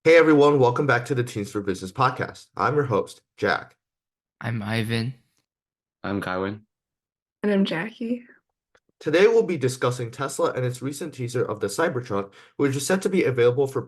Hey everyone, welcome back to the Teens for Business podcast. I'm your host, Jack. I'm Ivan. I'm Kywin. And I'm Jackie. Today we'll be discussing Tesla and its recent teaser of the Cybertruck, which is set to be available for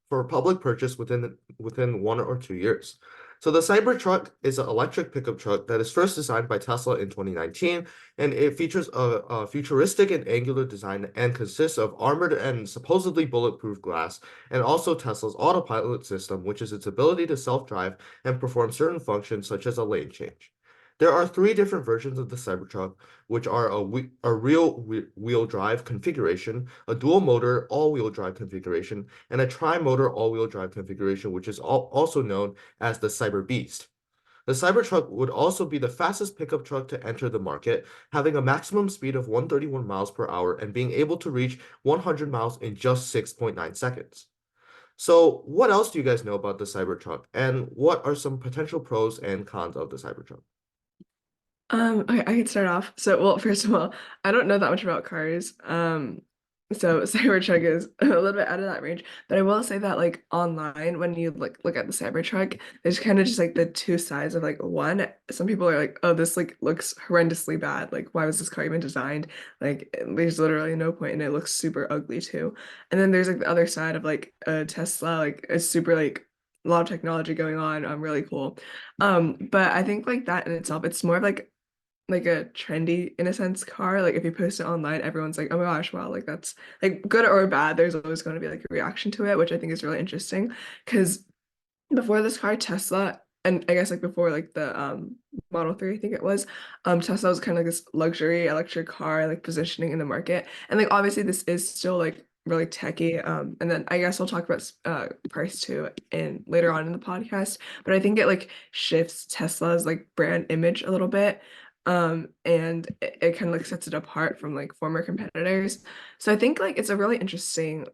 public purchase within 1 or 2 years. So the Cybertruck is an electric pickup truck that is first designed by Tesla in 2019, and it features a futuristic and angular design and consists of armored and supposedly bulletproof glass, and also Tesla's autopilot system, which is its ability to self-drive and perform certain functions such as a lane change. There are three different versions of the Cybertruck, which are a rear-wheel drive configuration, a dual motor all-wheel drive configuration, and a tri-motor all-wheel drive configuration, which is also known as the Cyber Beast. The Cybertruck would also be the fastest pickup truck to enter the market, having a maximum speed of 131 miles per hour and being able to reach 100 miles in just 6.9 seconds. So, what else do you guys know about the Cybertruck, and what are some potential pros and cons of the Cybertruck? Okay, I can start off. So, well, first of all, I don't know that much about cars. So Cybertruck is a little bit out of that range, but I will say that like online, when you look at the Cybertruck, there's kind of just like the two sides of like one. Some people are like, oh, this like looks horrendously bad. Like, why was this car even designed? Like, there's literally no point, and it looks super ugly too. And then there's like the other side of like a Tesla, like it's super like a lot of technology going on, really cool. But I think like that in itself, it's more of like a trendy in a sense car. Like if you post it online, everyone's like, oh my gosh, wow, like that's like good or bad. There's always going to be like a reaction to it, which I think is really interesting. Because before this car, Tesla, and I guess like before like the Model 3, I think it was, Tesla was kind of like this luxury electric car like positioning in the market. And like obviously this is still like really techy. And then I guess I'll talk about price too in later on in the podcast. But I think it like shifts Tesla's like brand image a little bit. And it kind of like sets it apart from like former competitors. So I think like it's a really interesting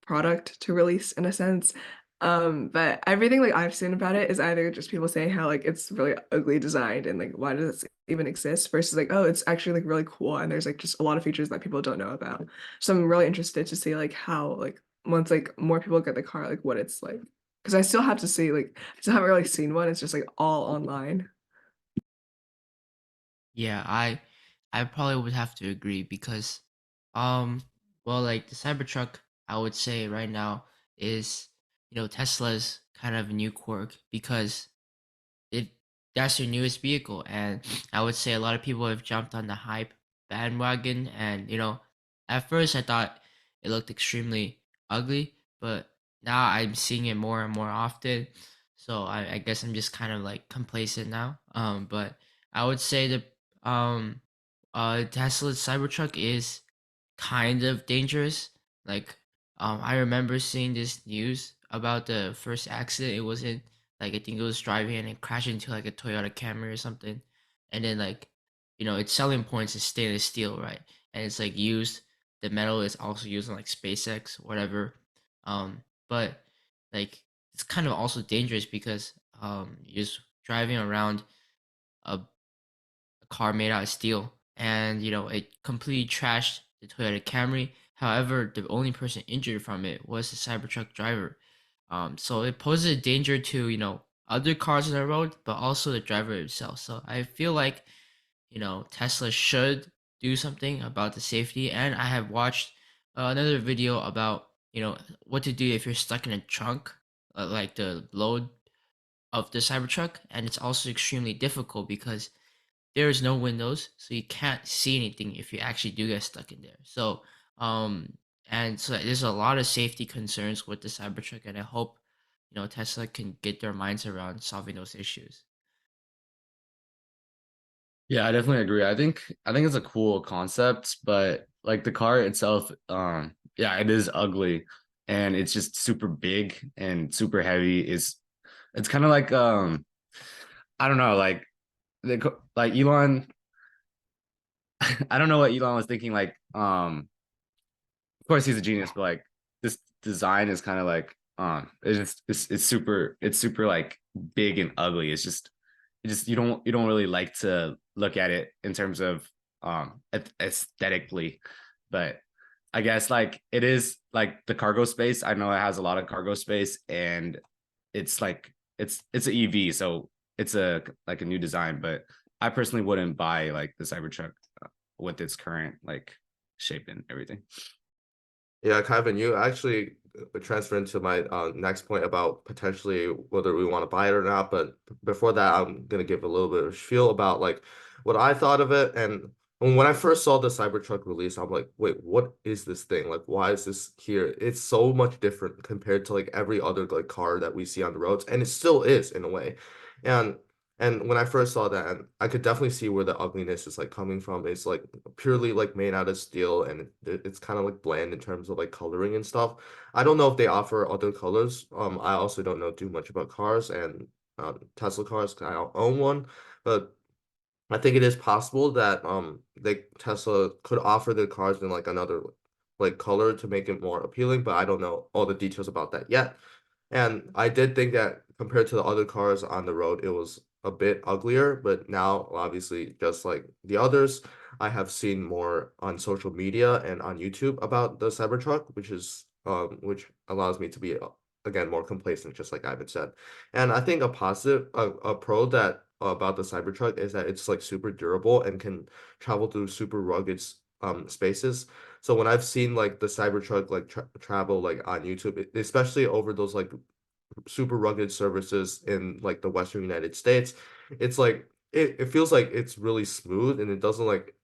product to release in a sense. But everything like I've seen about it is either just people saying how like it's really ugly designed and like why does it even exist versus like oh it's actually like really cool and there's like just a lot of features that people don't know about. So I'm really interested to see like how like once like more people get the car like what it's like because I still have to see like I still haven't really seen one. It's just like all online. Yeah, I probably would have to agree because um well like the Cybertruck I would say right now is Tesla's kind of new quirk because it that's their newest vehicle, and I would say a lot of people have jumped on the hype bandwagon, and at first I thought it looked extremely ugly, but now I'm seeing it more and more often, so I guess I'm just kind of like complacent now. But I would say that Tesla's Cybertruck is kind of dangerous. Like I remember seeing this news about the first accident. It wasn't like I think it was driving and it crashed into like a Toyota Camry or something. And then like, its selling points is stainless steel, right? And it's like used the metal is also used on like SpaceX, whatever. But like it's kind of also dangerous because you're just driving around a car made out of steel, and it completely trashed the Toyota Camry. However, the only person injured from it was the Cybertruck driver. So it poses a danger to other cars on the road, but also the driver himself. So I feel like Tesla should do something about the safety. And I have watched another video about what to do if you're stuck in a trunk, like the load of the Cybertruck, and it's also extremely difficult because there is no windows, so you can't see anything if you actually do get stuck in there. So, and so there's a lot of safety concerns with the Cybertruck, and I hope Tesla can get their minds around solving those issues. Yeah, I definitely agree. I think it's a cool concept, but like the car itself, yeah, it is ugly and it's just super big and super heavy. It's kind of like I don't know, like like Elon, I don't know what Elon was thinking. Like, of course he's a genius, but like this design is kind of like it's super like big and ugly. You don't really like to look at it in terms of aesthetically, but I guess like it is like the cargo space. I know it has a lot of cargo space, and it's like it's an EV, so it's a like a new design. But I personally wouldn't buy like the Cybertruck with its current like shape and everything. Yeah, Kevin, you actually transferred into my next point about potentially whether we want to buy it or not. But before that, I'm gonna give a little bit of spiel about like what I thought of it. And when I first saw the Cybertruck release, I'm like, wait, what is this thing? Like, why is this here? It's so much different compared to like every other like car that we see on the roads, and it still is in a way. And and when I first saw that, and I could definitely see where the ugliness is like coming from. It's like purely like made out of steel, and it's kind of like bland in terms of like coloring and stuff. I don't know if they offer other colors. I also don't know too much about cars and Tesla cars 'cause I don't own one, but I think it is possible that they Tesla could offer their cars in like another like color to make it more appealing, but I don't know all the details about that yet. And I did think that compared to the other cars on the road, it was a bit uglier, but now obviously just like the others, I have seen more on social media and on YouTube about the Cybertruck, which allows me to be again more complacent, just like Ivan said. And I think a pro that about the Cybertruck is that it's like super durable and can travel through super rugged spaces. So when I've seen like the Cybertruck like travel like on YouTube, especially over those like super rugged services in like the Western United States, it's like it feels like it's really smooth and it doesn't like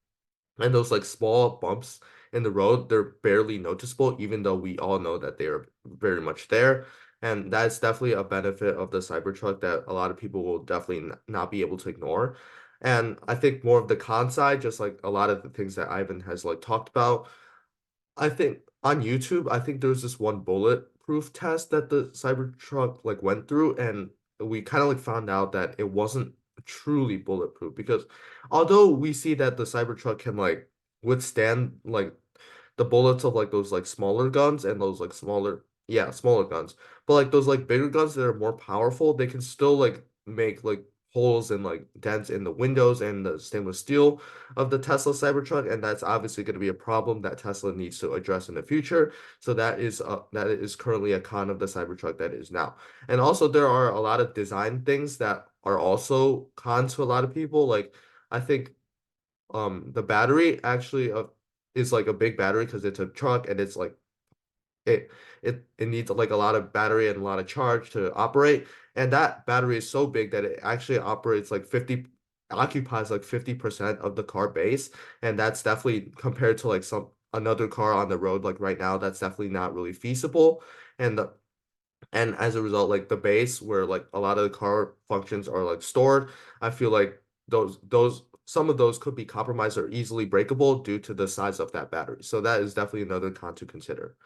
and those like small bumps in the road, they're barely noticeable, even though we all know that they are very much there. And that's definitely a benefit of the Cybertruck that a lot of people will definitely not be able to ignore. And I think more of the con side, just like a lot of the things that Ivan has like talked about, I think on YouTube, I think there's this one bulletproof test that the Cybertruck like went through, and we kind of like found out that it wasn't truly bulletproof because although we see that the Cybertruck can like withstand like the bullets of like those like smaller guns and those like smaller guns, but like those like bigger guns that are more powerful, they can still like make like holes and like dents in the windows and the stainless steel of the Tesla Cybertruck, and that's obviously going to be a problem that Tesla needs to address in the future. So that is currently a con of the Cybertruck that is now. And also there are a lot of design things that are also cons to a lot of people. Like I think the battery actually is like a big battery because it's a truck and it's like it it needs like a lot of battery and a lot of charge to operate. And that battery is so big that it actually operates like 50 occupies like 50% of the car base. And that's definitely compared to like some another car on the road like right now, that's definitely not really feasible. And and as a result, like the base where like a lot of the car functions are like stored, I feel like those some of those could be compromised or easily breakable due to the size of that battery. So that is definitely another con to consider.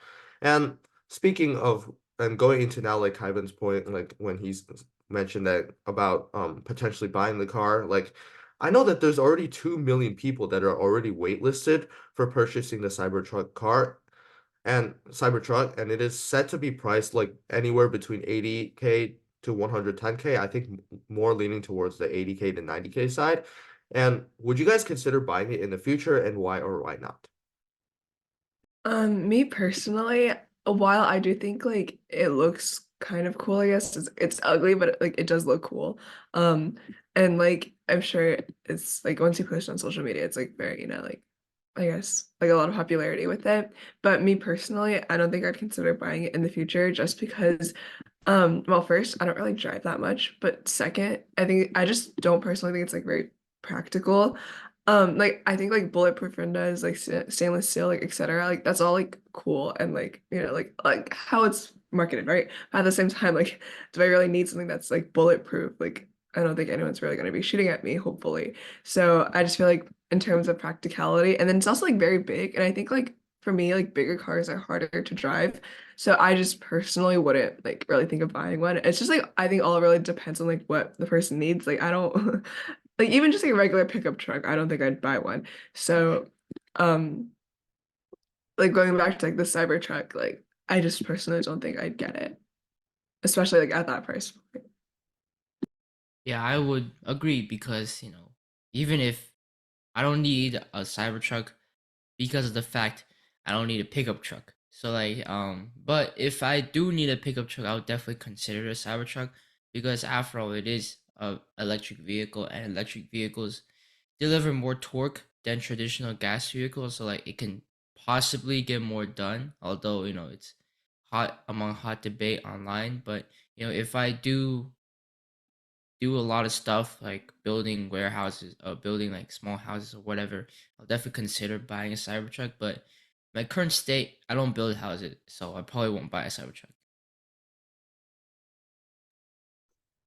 And speaking of and going into now like Ivan's point, like when he's mentioned that about potentially buying the car, like I know that there's already 2 million people that are already waitlisted for purchasing the Cybertruck car and Cybertruck, and it is set to be priced like anywhere between 80K to 110K. I think more leaning towards the 80K to 90K side. And would you guys consider buying it in the future, and why or why not? Me personally, while I do think like it looks kind of cool, I guess it's ugly, but like it does look cool. Um, and like I'm sure it's like once you post on social media, it's like very, like I guess like a lot of popularity with it. But me personally, I don't think I'd consider buying it in the future just because well, first, I don't really drive that much, but second, I think I just don't personally think it's like very practical. Like I think like bulletproof windows, like stainless steel, like etc. Like that's all like cool and like like how it's marketed, right? But at the same time, like do I really need something that's like bulletproof? Like I don't think anyone's really going to be shooting at me, hopefully. So I just feel like in terms of practicality, and then it's also like very big, and I think like for me, like bigger cars are harder to drive. So I just personally wouldn't like really think of buying one. It's just like I think all really depends on like what the person needs. Like I don't like even just like a regular pickup truck, I don't think I'd buy one. So um like going back to like the Cybertruck, like I just personally don't think I'd get it, especially like at that price point. Yeah, I would agree because, even if I don't need a Cybertruck because of the fact I don't need a pickup truck. So like but if I do need a pickup truck, I would definitely consider the Cybertruck because after all it is a electric vehicle and electric vehicles deliver more torque than traditional gas vehicles, so like it can possibly get more done, although it's hot debate online. But if I do a lot of stuff like building warehouses or building like small houses or whatever, I'll definitely consider buying a Cybertruck. But my current state, I don't build houses, so I probably won't buy a Cybertruck.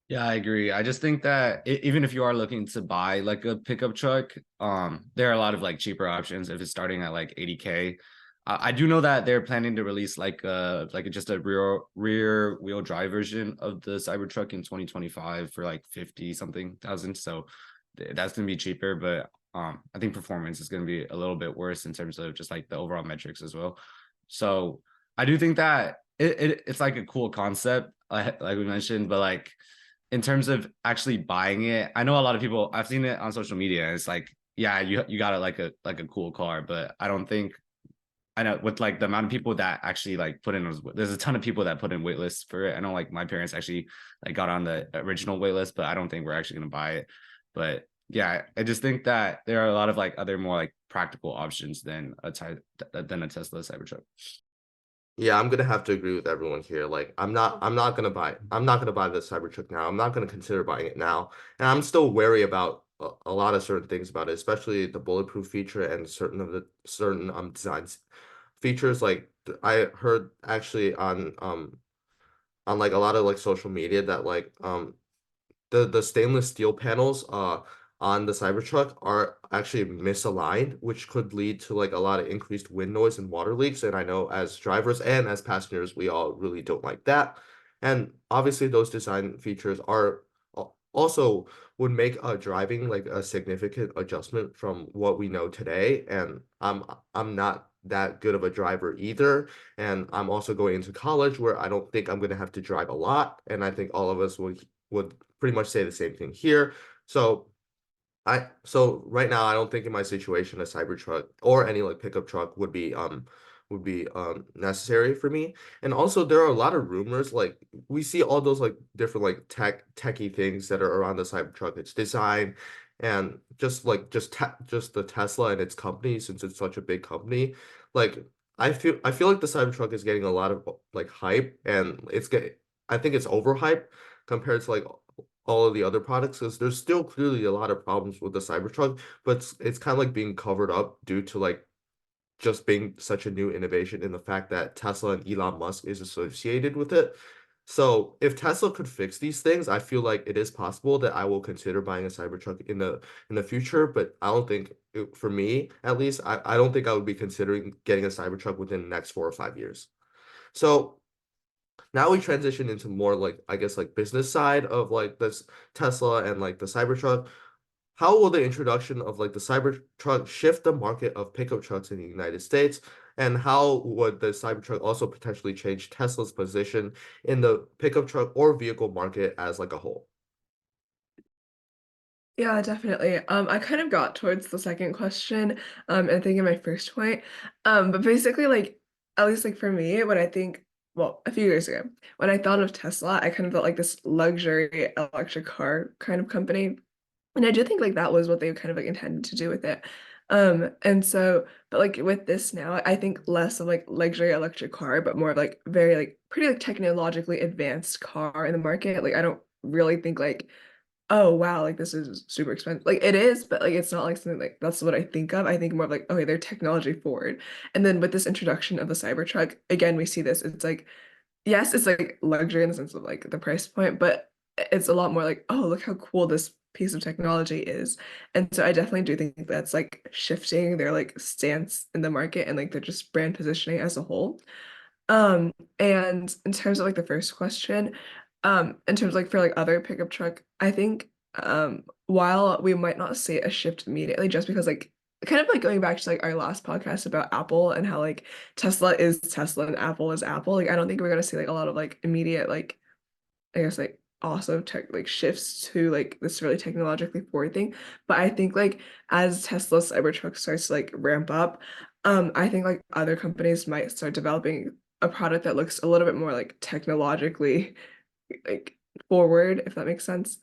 Yeah, I agree. I just think that even if you are looking to buy like a pickup truck, there are a lot of like cheaper options if it's starting at like 80K. I do know that they're planning to release just a rear wheel drive version of the Cybertruck in 2025 for like 50 something thousand. So that's gonna be cheaper, but I think performance is gonna be a little bit worse in terms of just like the overall metrics as well. So I do think that it's like a cool concept, like we mentioned, but like in terms of actually buying it, I know a lot of people, I've seen it on social media, and it's like, yeah, you got it like a cool car, but I don't think I know with like the amount of people that actually like put in there's a ton of people that put in wait lists for it. I know like my parents actually like got on the original wait list, but I don't think we're actually gonna buy it. But yeah, I just think that there are a lot of like other more like practical options than a Tesla Cybertruck. Yeah, I'm gonna have to agree with everyone here. Like, I'm not gonna buy the Cybertruck now. I'm not gonna consider buying it now, and I'm still wary about a lot of certain things about it, especially the bulletproof feature and certain designs features. Like, I heard actually on like a lot of like social media that like the stainless steel panels on the Cybertruck are actually misaligned, which could lead to like a lot of increased wind noise and water leaks. And I know as drivers and as passengers, we all really don't like that. And obviously, those design features are also would make driving like a significant adjustment from what we know today. And I'm not that good of a driver either. And I'm also going into college where I don't think I'm going to have to drive a lot. And I think all of us would pretty much say the same thing here. So so right now I don't think in my situation a Cybertruck or any like pickup truck would be necessary for me. And also there are a lot of rumors like we see all those like different like techie things that are around the Cybertruck, its design and just the Tesla and its company since it's such a big company. Like I feel like the Cybertruck is getting a lot of like hype and I think it's overhyped compared to like all of the other products because there's still clearly a lot of problems with the Cybertruck, but it's kind of like being covered up due to like just being such a new innovation in the fact that Tesla and Elon Musk is associated with it. So if Tesla could fix these things, I feel like it is possible that I will consider buying a Cybertruck in the future, but I don't think for me at least, I don't think I would be considering getting a Cybertruck within the next 4 or 5 years. So now we transition into more like I guess like business side of like this Tesla and like the Cybertruck. How will the introduction of like the Cybertruck shift the market of pickup trucks in the United States? And how would the Cybertruck also potentially change Tesla's position in the pickup truck or vehicle market as like a whole? Yeah, definitely. I kind of got towards the second question, and thinking my first point. But basically, like, at least like for me, when I think, well, a few years ago, when I thought of Tesla, I kind of felt like this luxury electric car kind of company. And I do think like that was what they kind of like intended to do with it. And so, but like with this now, I think less of like luxury electric car, but more of like very like pretty like technologically advanced car in the market. Like I don't really think like, oh wow, like this is super expensive. Like it is, but like it's not like something like that's what I think of. I think more of like, okay, they're technology forward. And then with this introduction of the Cybertruck, again, we see this. It's like yes, it's like luxury in the sense of like the price point, but it's a lot more like, oh, look how cool this piece of technology is. And so I definitely do think that's like shifting their like stance in the market and like they're just brand positioning as a whole. And in terms of like the first question, in terms of like for like other pickup truck, I think while we might not see a shift immediately just because like kind of like going back to like our last podcast about Apple and how like Tesla is Tesla and Apple is Apple, like I don't think we're gonna see like a lot of like immediate like I guess like also tech like shifts to like this really technologically forward thing. But I think like as Tesla Cybertruck starts to like ramp up, I think like other companies might start developing a product that looks a little bit more like technologically like forward, if that makes sense.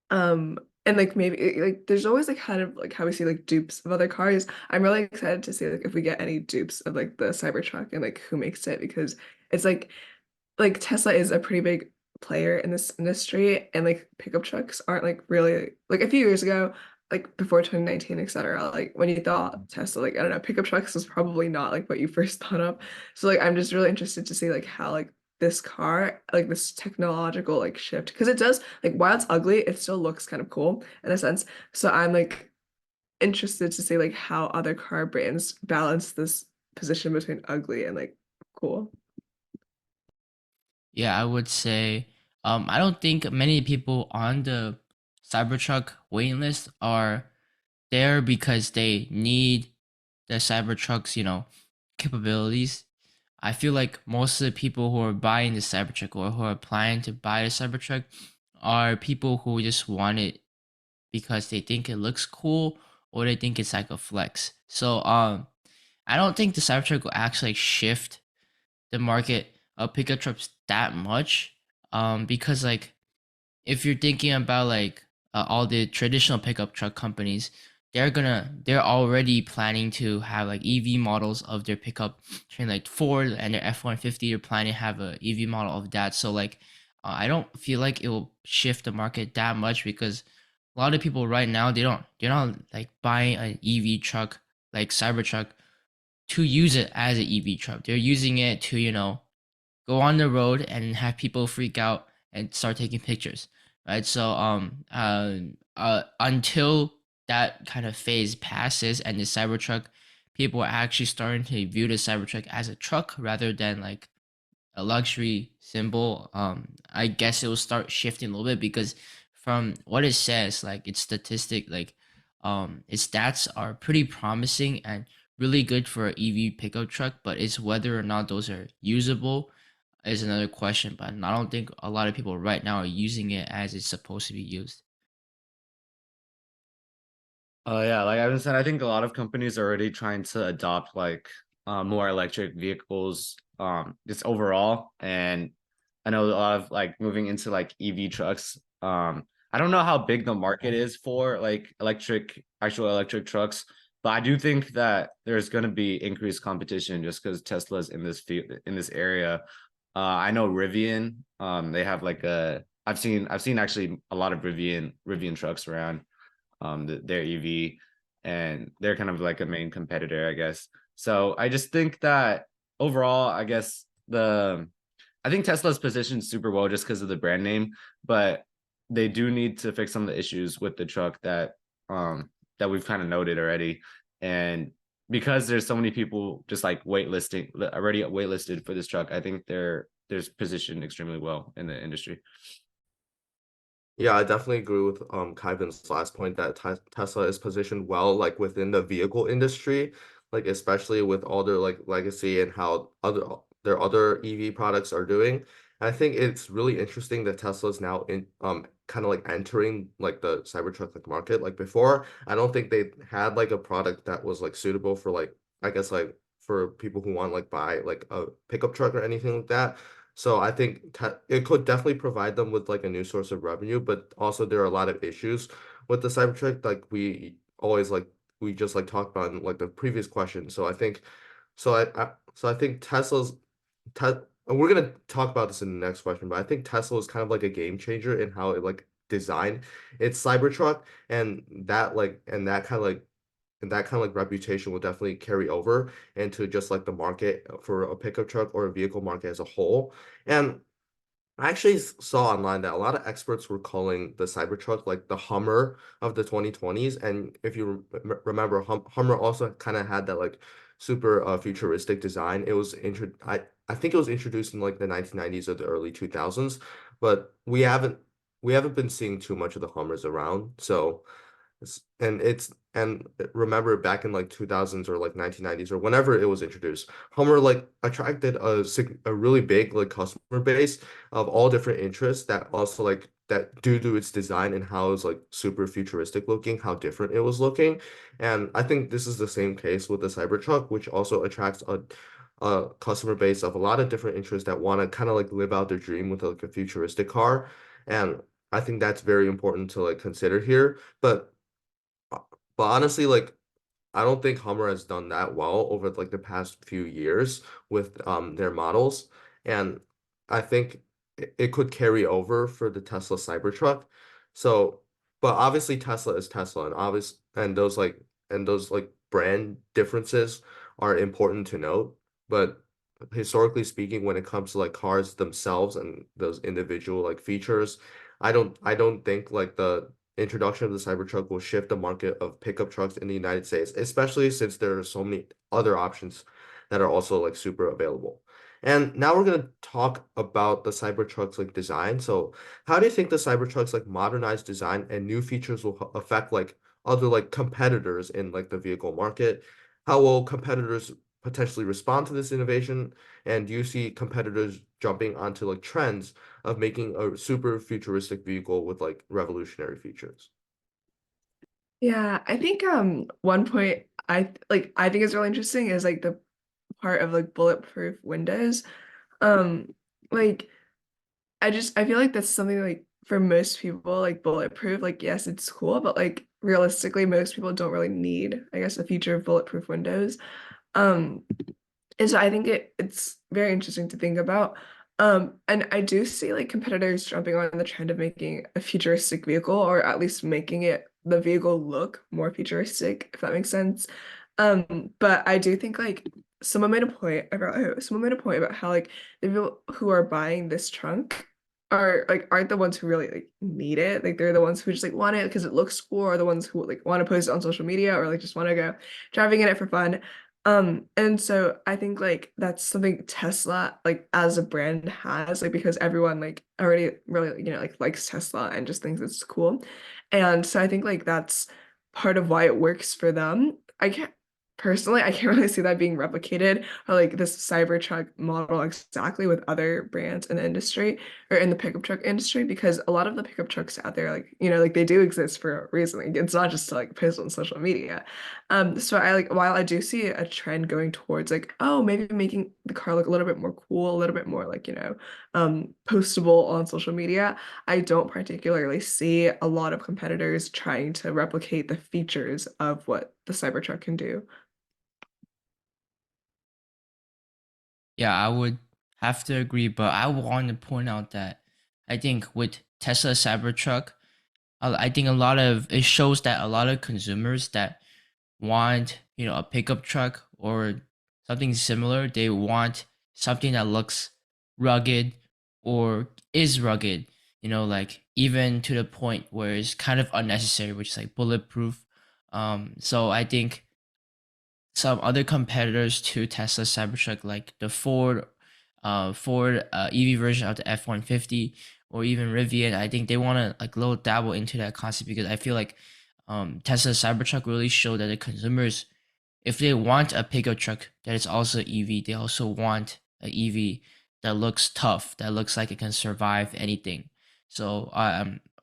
And like maybe like there's always like kind of like how we see like dupes of other cars. I'm really excited to see like if we get any dupes of like the Cybertruck and like who makes it, because it's like Tesla is a pretty big player in this industry, and like pickup trucks aren't like really like a few years ago, like before 2019, etc. Like when you thought Tesla, like I don't know, pickup trucks was probably not like what you first thought of. So like I'm just really interested to see like how like this car, like this technological like shift, because it does like while it's ugly, it still looks kind of cool in a sense. So I'm like interested to see like how other car brands balance this position between ugly and like cool. Yeah, I would say I don't think many people on the Cybertruck waiting list are there because they need the Cybertruck's, capabilities. I feel like most of the people who are buying the Cybertruck or who are planning to buy the Cybertruck are people who just want it because they think it looks cool or they think it's like a flex. So I don't think the Cybertruck will actually like, shift the market of pickup trucks that much. Because like if you're thinking about like all the traditional pickup truck companies, they're already planning to have like EV models of their pickup train, like Ford and their F-150 are planning to have a EV model of that. So like I don't feel like it will shift the market that much because a lot of people right now they're not like buying an EV truck like Cybertruck to use it as an EV truck. They're using it to, go on the road and have people freak out and start taking pictures, right? So until that kind of phase passes and the Cybertruck, people are actually starting to view the Cybertruck as a truck rather than like a luxury symbol. I guess it will start shifting a little bit because from what it says, like its statistic, like its stats are pretty promising and really good for an EV pickup truck, but it's whether or not those are usable is another question. But I don't think a lot of people right now are using it as it's supposed to be used. Yeah, like I was saying, I think a lot of companies are already trying to adopt like more electric vehicles just overall. And I know a lot of like moving into like EV trucks. I don't know how big the market is for like actual electric trucks, but I do think that there's going to be increased competition just because Tesla's in this field in this area. I know Rivian, they have like I've seen actually a lot of Rivian trucks around their EV, and they're kind of like a main competitor, I guess. So I just think that overall, I think Tesla's positioned super well just because of the brand name, but they do need to fix some of the issues with the truck that we've kind of noted already. And because there's so many people just like already waitlisted for this truck, I think there's positioned extremely well in the industry. Yeah, I definitely agree with Kyvan's last point that Tesla is positioned well like within the vehicle industry, like especially with all their like legacy and how their other EV products are doing. And I think it's really interesting that Tesla is now in kind of like entering like the Cybertruck like market. Like before, I don't think they had like a product that was like suitable for like I guess like for people who want like buy like a pickup truck or anything like that. So I think it could definitely provide them with like a new source of revenue, but also there are a lot of issues with the Cybertruck, like we just like talked about in like the previous question. So I think so I think Te and we're gonna talk about this in the next question, but I think Tesla is kind of like a game changer in how it like designed its Cybertruck, and that kind of like reputation will definitely carry over into just like the market for a pickup truck or a vehicle market as a whole. And I actually saw online that a lot of experts were calling the Cybertruck like the Hummer of the 2020s. And if you remember, Hummer also kind of had that like super futuristic design. I think it was introduced in like the 1990s or the early 2000s, but we haven't been seeing too much of the Hummers around. So and remember back in like 2000s or like 1990s or whenever it was introduced, Hummer like attracted a really big like customer base of all different interests that also like that due to its design and how it's like super futuristic looking, how different it was looking. And I think this is the same case with the Cybertruck, which also attracts a customer base of a lot of different interests that want to kind of like live out their dream with like a futuristic car. And I think that's very important to like consider here. But honestly, like I don't think Hummer has done that well over like the past few years with their models, and I think it could carry over for the Tesla Cybertruck. So, but obviously Tesla is Tesla, and those like brand differences are important to note. But historically speaking, when it comes to like cars themselves and those individual like features, I don't think like the introduction of the Cybertruck will shift the market of pickup trucks in the United States, especially since there are so many other options that are also like super available. And now we're gonna talk about the Cybertruck's like design. So, how do you think the Cybertruck's like modernized design and new features will affect like other like competitors in like the vehicle market? How will competitors potentially respond to this innovation? And do you see competitors jumping onto like trends of making a super futuristic vehicle with like revolutionary features? Yeah, I think one point I think is really interesting is like the part of like bulletproof windows. Um like I feel like that's something like for most people like bulletproof, like yes, it's cool, but like realistically most people don't really need, I guess, a feature of bulletproof windows. Um and so I think it's very interesting to think about. And I do see like competitors jumping on the trend of making a futuristic vehicle, or at least making it the vehicle look more futuristic, if that makes sense. But I do think like someone made a point about someone made a point about how like the people who are buying this trunk aren't the ones who really like need it. Like they're the ones who just like want it because it looks cool, or the ones who like want to post it on social media, or like just want to go driving in it for fun. And so I think like that's something Tesla like as a brand has, like because everyone like already really, like likes Tesla and just thinks it's cool. And so I think like that's part of why it works for them. I can't really see that being replicated, or like this Cybertruck model exactly with other brands in the industry or in the pickup truck industry, because a lot of the pickup trucks out there, like, like they do exist for a reason. Like, it's not just to like post on social media. So I like while I do see a trend going towards like, oh, maybe making the car look a little bit more cool, a little bit more like, postable on social media, I don't particularly see a lot of competitors trying to replicate the features of what the Cybertruck can do. Yeah, I would have to agree, but I want to point out that I think with Tesla Cybertruck, I think a lot of it shows that a lot of consumers that want, a pickup truck or something similar, they want something that looks rugged or is rugged, like even to the point where it's kind of unnecessary, which is like bulletproof. So I think some other competitors to Tesla Cybertruck, like the Ford EV version of the F-150 or even Rivian, I think they want to like little dabble into that concept because I feel like Tesla Cybertruck really showed that the consumers, if they want a pickup truck that is also EV, they also want an EV that looks tough, that looks like it can survive anything. So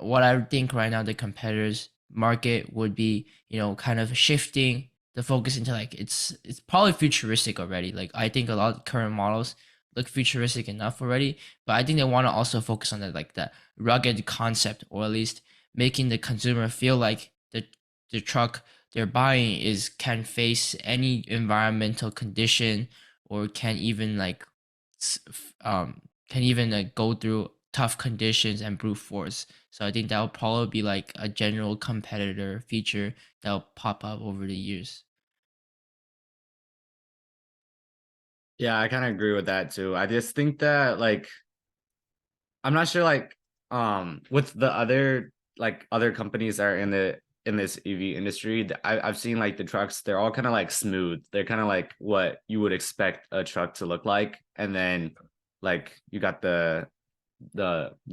what I think right now the competitors market would be, kind of shifting the focus into like it's probably futuristic already. Like I think a lot of current models look futuristic enough already, but I think they want to also focus on that rugged concept, or at least making the consumer feel like the truck they're buying is can face any environmental condition, or can even like can even like go through tough conditions and brute force. So I think that will probably be like a general competitor feature that'll pop up over the years. Yeah, I kind of agree with that too. I just think that like I'm not sure like with the other companies that are in this EV industry, I've seen like the trucks, they're all kind of like smooth. They're kind of like what you would expect a truck to look like. And then like you got the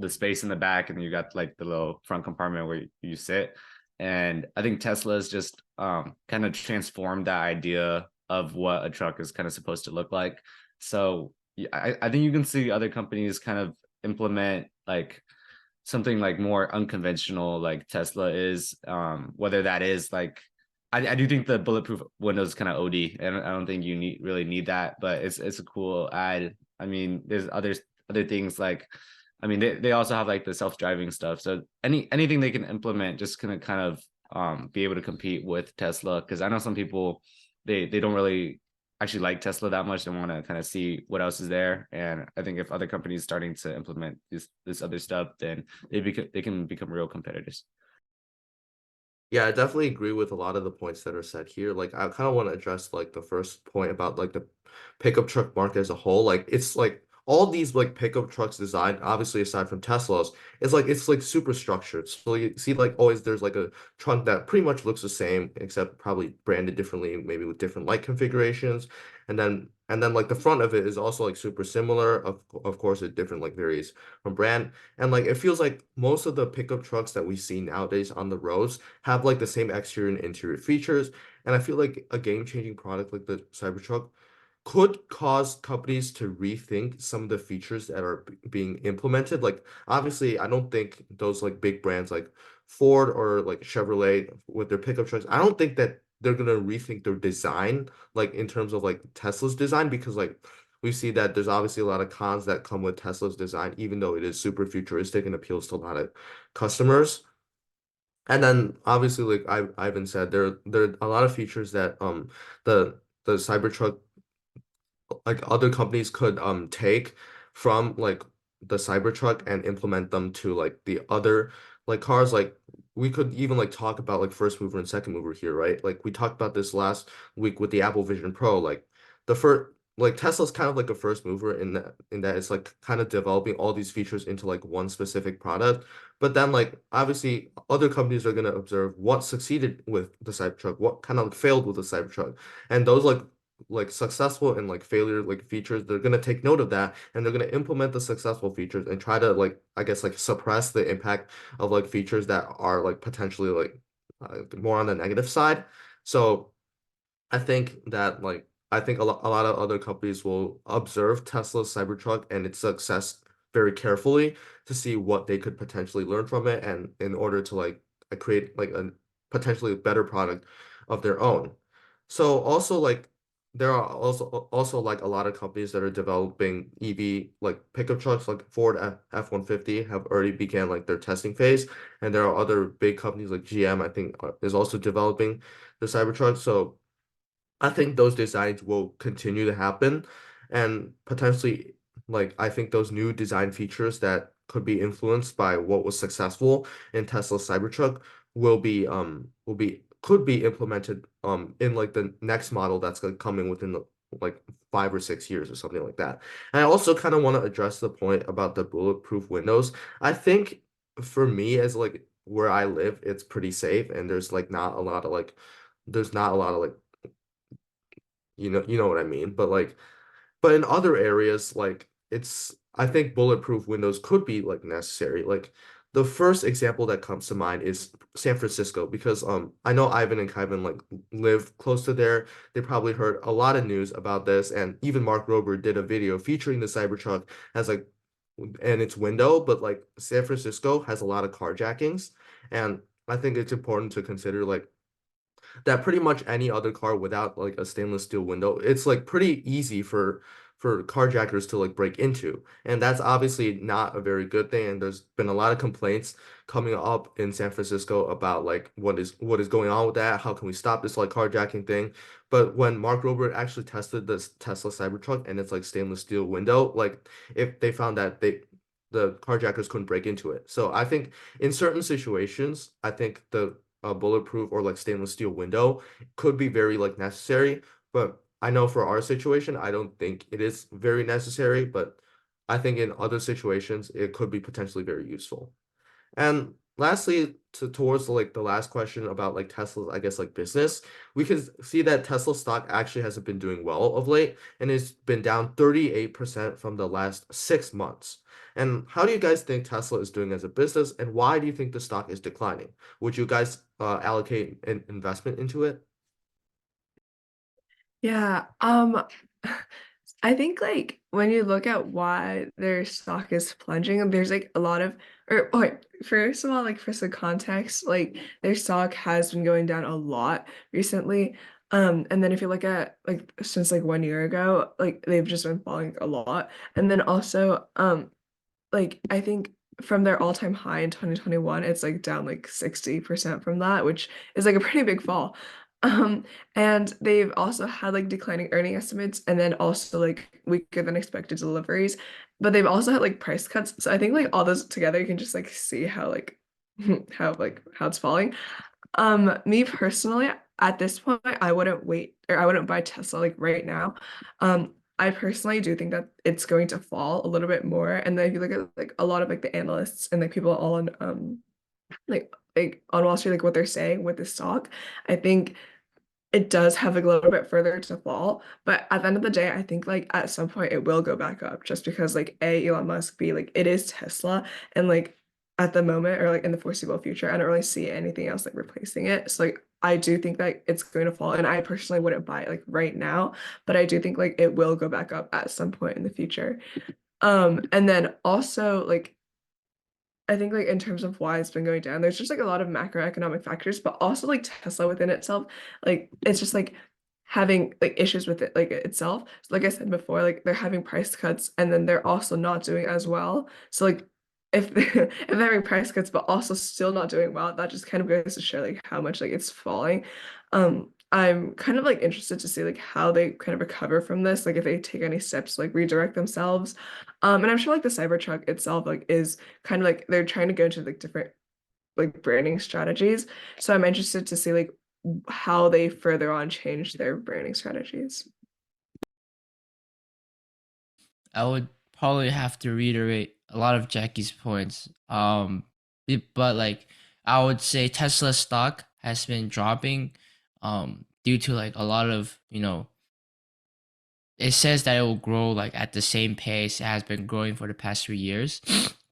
space in the back, and you got like the little front compartment where you sit. And I think Tesla's just kind of transformed that idea of what a truck is kind of supposed to look like. So I think you can see other companies kind of implement like something like more unconventional like Tesla is, whether that is like I do think the bulletproof window is kind of OD. I don't think you really need that, but it's a cool ad. I mean, there's other things like, I mean, they also have like the self-driving stuff. So anything they can implement just gonna kind of be able to compete with Tesla. Because I know some people they don't really actually like Tesla that much and want to kind of see what else is there. And I think if other companies starting to implement this other stuff, then they can become real competitors. Yeah, I definitely agree with a lot of the points that are said here. Like, I kind of want to address like the first point about like the pickup truck market as a whole. Like, it's like all these like pickup trucks design, obviously aside from Tesla's, it's like super structured. So you see like always there's like a trunk that pretty much looks the same, except probably branded differently, maybe with different light configurations. And then like the front of it is also like super similar. Of course, it different like varies from brand. And like it feels like most of the pickup trucks that we see nowadays on the roads have like the same exterior and interior features. And I feel like a game-changing product like the Cybertruck could cause companies to rethink some of the features that are being implemented. Like obviously, I don't think those like big brands like Ford or like Chevrolet with their pickup trucks, I don't think that they're gonna rethink their design like in terms of like Tesla's design because like we see that there's obviously a lot of cons that come with Tesla's design, even though it is super futuristic and appeals to a lot of customers. And then obviously, like Ivan said, there are a lot of features that the Cybertruck like other companies could take from like the Cybertruck and implement them to like the other like cars. Like we could even like talk about like first mover and second mover here, right? Like we talked about this last week with the Apple Vision Pro. Like the first like Tesla's kind of like a first mover in that it's like kind of developing all these features into like one specific product. But then like obviously other companies are gonna observe what succeeded with the Cybertruck, what kind of failed with the Cybertruck. And those like successful and like failure like features, they're gonna take note of that and they're gonna implement the successful features and try to like I guess like suppress the impact of like features that are like potentially like more on the negative side. So I think that like I think a lot of other companies will observe Tesla's Cybertruck and its success very carefully to see what they could potentially learn from it and in order to like create like a potentially better product of their own. So also like there are also like a lot of companies that are developing EV like pickup trucks like Ford F-150 have already began like their testing phase and there are other big companies like GM I think is also developing the Cybertruck. So I think those designs will continue to happen and potentially like I think those new design features that could be influenced by what was successful in Tesla's Cybertruck will be could be implemented in like the next model that's like coming within like 5 or 6 years or something like that. And I also kind of want to address the point about the bulletproof windows. I think for me as like where I live, it's pretty safe and there's not a lot of like you know what I mean? But like, but in other areas, like I think bulletproof windows could be like necessary. Like the first example that comes to mind is San Francisco because I know Ivan and Kyvan like live close to there. They probably heard a lot of news about this, and even Mark Rober did a video featuring the Cybertruck as like and its window, but like San Francisco has a lot of carjackings, and I think it's important to consider like that pretty much any other car without like a stainless steel window, it's like pretty easy for carjackers to like break into. And that's obviously not a very good thing. And there's been a lot of complaints coming up in San Francisco about like what is going on with that? How can we stop this like carjacking thing? But when Mark Rober actually tested this Tesla Cybertruck and it's like stainless steel window, like if they found that the carjackers couldn't break into it. So I think in certain situations, I think the bulletproof or like stainless steel window could be very like necessary. But I know for our situation, I don't think it is very necessary, but I think in other situations it could be potentially very useful. And lastly, towards like the last question about like Tesla's, I guess like business, we can see that Tesla stock actually hasn't been doing well of late, and it's been down 38% from the last 6 months. And how do you guys think Tesla is doing as a business, and why do you think the stock is declining? Would you guys allocate an investment into it? Yeah. I think like when you look at why their stock is plunging, there's like a lot of or oh, wait, first of all, like for some context, like their stock has been going down a lot recently. And then if you look at like since like 1 year ago, like they've just been falling a lot. And then also, like I think from their all-time high in 2021, it's like down like 60% from that, which is like a pretty big fall. Um, and they've also had like declining earning estimates and then also like weaker than expected deliveries, but they've also had like price cuts. So I think like all those together, you can just like see how like how it's falling. Me personally, at this point, I wouldn't wait or I wouldn't buy Tesla like right now. I personally do think that it's going to fall a little bit more. And then if you look at like a lot of like the analysts and like people all on like on Wall Street, like what they're saying with the stock, I think it does have like a little bit further to fall, but at the end of the day, I think like at some point it will go back up just because like A, Elon Musk, B, like it is Tesla, and like at the moment or like in the foreseeable future, I don't really see anything else like replacing it. So like I do think that it's going to fall, and I personally wouldn't buy it like right now, but I do think like it will go back up at some point in the future. And then also like I think like in terms of why it's been going down, there's just like a lot of macroeconomic factors, but also like Tesla within itself, like it's just like having like issues with it like itself. So, like I said before, like they're having price cuts and then they're also not doing as well. So like if if they're having price cuts but also still not doing well, that just kind of goes to show like how much like it's falling. I'm kind of like interested to see like how they kind of recover from this, like if they take any steps to like redirect themselves. And I'm sure like the Cybertruck itself like is kind of like they're trying to go into like different like branding strategies. So I'm interested to see like how they further on change their branding strategies. I would probably have to reiterate a lot of Jackie's points. But like I would say Tesla stock has been dropping due to like a lot of, it says that it will grow like at the same pace it has been growing for the past 3 years,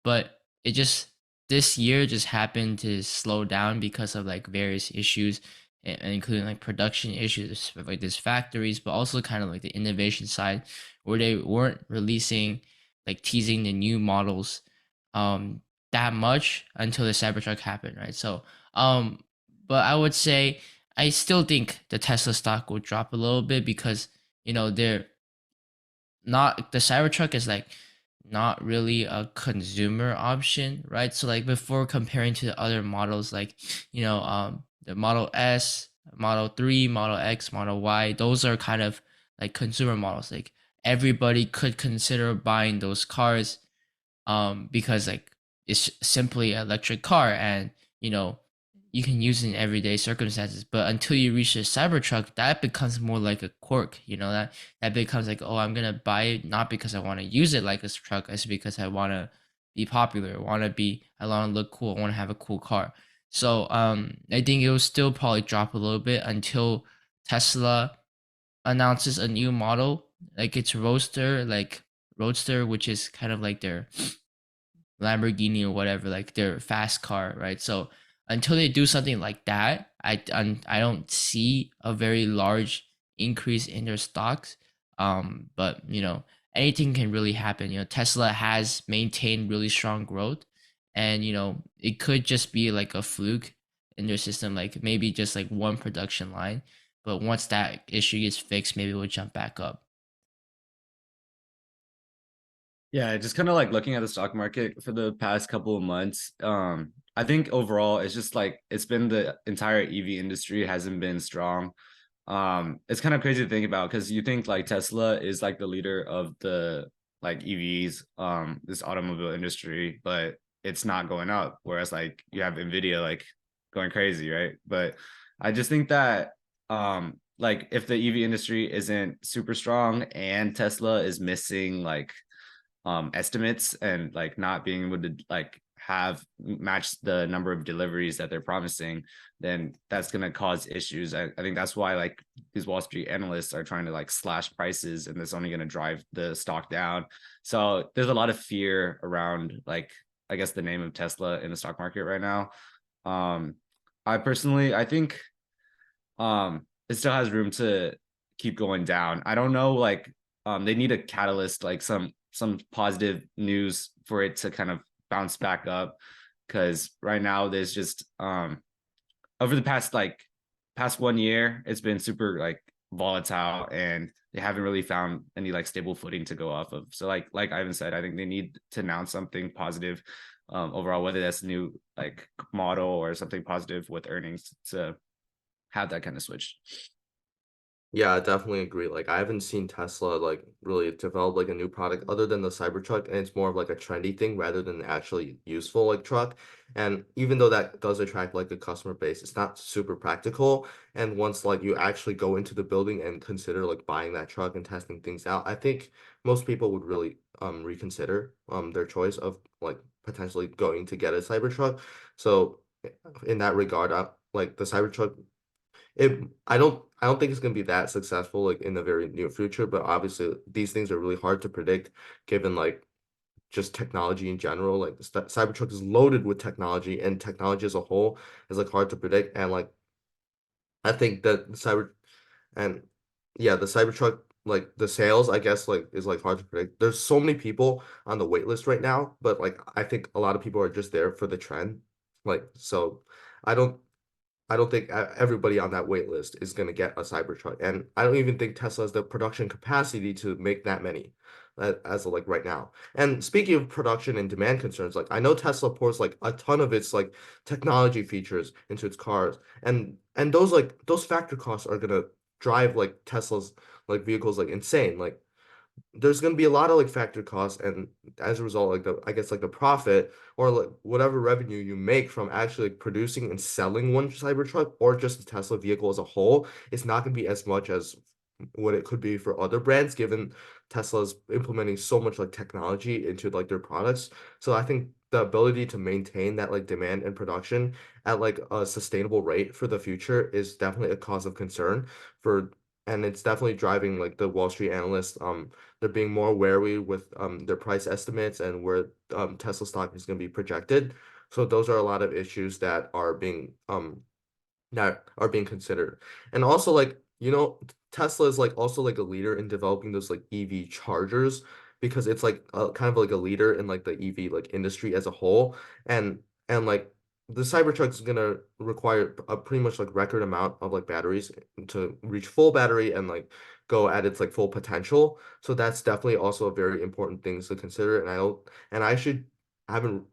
but it just this year just happened to slow down because of like various issues, including like production issues with like these factories, but also kind of like the innovation side where they weren't releasing like teasing the new models um that much until the Cybertruck happened, right? So but I would say I still think the Tesla stock will drop a little bit because they're not the Cybertruck is like not really a consumer option, right? So like before comparing to the other models, like the Model S, Model 3, Model X, Model Y, those are kind of like consumer models. Like everybody could consider buying those cars because like it's simply an electric car and you know you can use it in everyday circumstances, but until you reach the Cybertruck, that becomes more like a quirk, that becomes like, oh, I'm gonna buy it not because I want to use it like a truck, it's because I want to be popular, I want to look cool, I want to have a cool car. So I think it will still probably drop a little bit until Tesla announces a new model, like its Roadster, which is kind of like their Lamborghini or whatever, like their fast car, right? So until they do something like that, I don't see a very large increase in their stocks. But anything can really happen. Tesla has maintained really strong growth, and it could just be like a fluke in their system, like maybe just like one production line. But once that issue gets fixed, maybe we'll jump back up. Yeah, just kind of like looking at the stock market for the past couple of months. I think overall it's just like it's been the entire EV industry hasn't been strong. It's kind of crazy to think about because you think like Tesla is like the leader of the like EVs, this automobile industry, but it's not going up. Whereas like you have Nvidia like going crazy, right? But I just think that like if the EV industry isn't super strong and Tesla is missing like estimates and like not being able to like have match the number of deliveries that they're promising, then that's going to cause issues. I think that's why like these Wall Street analysts are trying to like slash prices, and that's only going to drive the stock down. So there's a lot of fear around like I guess the name of Tesla in the stock market right now. um I think it still has room to keep going down. I don't know like they need a catalyst, like some positive news for it to kind of bounce back up. Because right now there's just over the past 1 year, it's been super like volatile, and they haven't really found any like stable footing to go off of. So like Ivan said, I think they need to announce something positive overall, whether that's new like model or something positive with earnings to have that kind of switch. Yeah, I definitely agree. Like I haven't seen Tesla like really develop like a new product other than the Cybertruck, and it's more of like a trendy thing rather than actually useful like truck. And even though that does attract like a customer base, it's not super practical. And once like you actually go into the building and consider like buying that truck and testing things out, I think most people would really reconsider their choice of like potentially going to get a Cybertruck. So in that regard, like the Cybertruck it I don't think it's gonna be that successful like in the very near future, but obviously these things are really hard to predict given like just technology in general. Like the Cybertruck is loaded with technology, and technology as a whole is like hard to predict. And like I think that and yeah, the Cybertruck like the sales I guess like is like hard to predict. There's so many people on the wait list right now, but like I think a lot of people are just there for the trend. Like so I don't I don't think everybody on that wait list is going to get a Cybertruck, and I don't even think Tesla has the production capacity to make that many, as of like right now. And speaking of production and demand concerns, like I know Tesla pours like a ton of its like technology features into its cars, and those factor costs are gonna drive like Tesla's like vehicles like insane. Like there's going to be a lot of like factor costs, and as a result like the I guess like the profit or like whatever revenue you make from actually like, producing and selling one Cybertruck or just the Tesla vehicle as a whole, it's not going to be as much as what it could be for other brands given Tesla's implementing so much like technology into like their products. So I think the ability to maintain that like demand and production at like a sustainable rate for the future is definitely a cause of concern for and it's definitely driving like the Wall Street analysts they're being more wary with their price estimates and where Tesla stock is going to be projected. So those are a lot of issues that are being considered. And also like, Tesla is like also like a leader in developing those like EV chargers because it's like kind of like a leader in like the EV like industry as a whole. And like the Cybertruck is gonna require a pretty much like record amount of like batteries to reach full battery and like go at its like full potential. So that's definitely also a very important thing to consider. And I haven't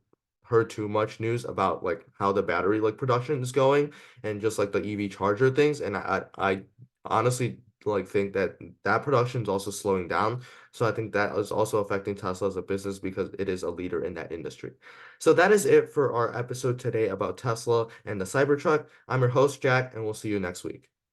heard too much news about like how the battery like production is going and just like the EV charger things. And I honestly like think that that production is also slowing down. So I think that is also affecting Tesla as a business because it is a leader in that industry. So that is it for our episode today about Tesla and the Cybertruck. I'm your host, Jack, and we'll see you next week.